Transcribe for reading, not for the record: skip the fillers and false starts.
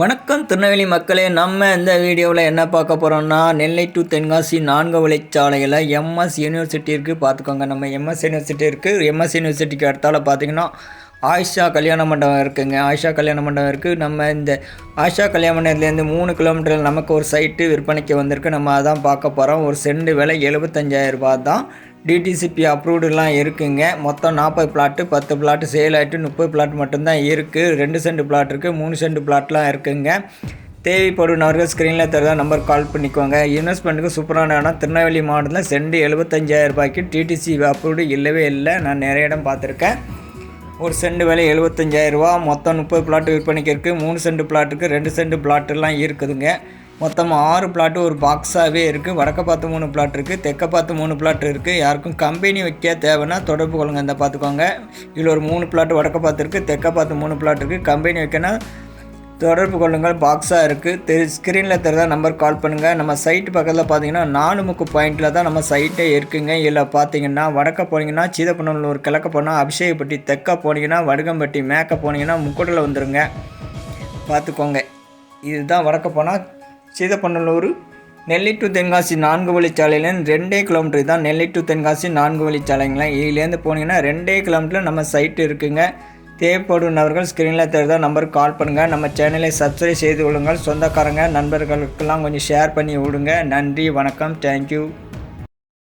வணக்கம் திருநெல்வேலி மக்களே, நம்ம இந்த வீடியோவில் என்ன பார்க்க போகிறோம்னா, நெல்லை டு தென்காசி 4 வழிச்சாலையில் எம்எஸ் யூனிவர்சிட்டி இருக்குது. பார்த்துக்கோங்க, நம்ம எம்எஸ் யூனிவர்சிட்டி இருக்குது. எம்எஸ் யூனிவர்சிட்டிக்கு அடுத்தால பார்த்தீங்கன்னா ஆயிஷா கல்யாண மண்டபம் இருக்குதுங்க. ஆயிஷா கல்யாண மண்டபம் இருக்குது. நம்ம இந்த ஆயிஷா கல்யாண மண்டபத்துலேருந்து 3 கிலோமீட்டரில் நமக்கு ஒரு சைட்டு விற்பனைக்கு வந்திருக்கு. நம்ம அதான் பார்க்க போகிறோம். ஒரு சென்ட் விலை 75,000 ரூபா தான். டிடிசிபி அப்ரூவ்டுலாம் இருக்குங்க. மொத்தம் 40 பிளாட்டு, 10 பிளாட்டு சேல் ஆகிட்டு 30 பிளாட் மட்டும்தான் இருக்குது. 2 சென்ட் பிளாட் இருக்குது, 3 சென்ட் பிளாட்லாம் இருக்குங்க. தேவைப்படுனவர்கள் ஸ்க்ரீனில் தருதா நம்பர் கால் பண்ணிக்கோங்க. இன்வெஸ்ட்மெண்ட்டுக்கு சூப்பரான இடம். திருநெல்வேலி மாவட்டத்தில் சென்ட் 75,000 ரூபாய்க்கு டிடிசி அப்ரூவ்டு இல்லவே இல்லை. நான் நிறைய இடம் பார்த்துருக்கேன். ஒரு சென்ட் விலை 75,000 ரூபா. மொத்தம் 30 பிளாட்டு விற்பனைக்கு இருக்குது. 3 சென்ட் பிளாட்டுக்கு 2 சென்ட் பிளாட்டுலாம் இருக்குதுங்க. மொத்தம் 6 பிளாட்டு ஒரு பாக்ஸாகவே இருக்குது. வடக்க பார்த்து 3 பிளாட் இருக்குது, தெற்க பார்த்து 3 பிளாட் இருக்குது. யாருக்கும் கம்பெனி வைக்க தேவைன்னா தொடர்பு கொள்ளுங்க. இந்த பார்த்துக்கோங்க, இதில் ஒரு 3 பிளாட் வடக்க பார்த்து இருக்குது, தெற்க பார்த்து 3 பிளாட் இருக்குது. கம்பெனி வைக்கணும், தொடர்பு கொள்ளுங்கள். பாக்ஸாக இருக்குது. ஸ்க்ரீனில் தருதா நம்பர் கால் பண்ணுங்கள். நம்ம சைட்டு பக்கத்தில் பார்த்தீங்கன்னா 4 முக்கு பாயிண்டில் தான் நம்ம சைட்டே இருக்குங்க. இதில் பார்த்தீங்கன்னா வடக்க போனீங்கன்னா சீதப்பநல்லூர், கிழக்க போனால் அபிஷேகப்பட்டி, தெற்க போனீங்கன்னா வடுகம்பட்டி, மேற்க போனீங்கன்னா முக்கூட்டில் வந்துடுங்க. பார்த்துக்கோங்க, இதுதான் வடக்க போனால் சீதப்பநல்லூர். நெல்லை டு தென்காசி 4 வழிச்சாலையிலேருந்து 2 கிலோமீட்டர் தான். நெல்லை டு தென்காசி 4 வழிச்சாலைங்களா. இதுலேருந்து போனீங்கன்னா 2 கிலோமீட்டரில் நம்ம சைட்டு இருக்குங்க. தேவைப்படுனவர்கள் ஸ்க்ரீனில் தெரிஞ்ச நம்பருக்கு கால் பண்ணுங்கள். நம்ம சேனலை சப்ஸ்கிரைப் செய்து கொள்ளுங்கள். சொந்தக்காரங்க நண்பர்களுக்கெல்லாம் கொஞ்சம் ஷேர் பண்ணி விடுங்க. நன்றி, வணக்கம், தேங்க்யூ.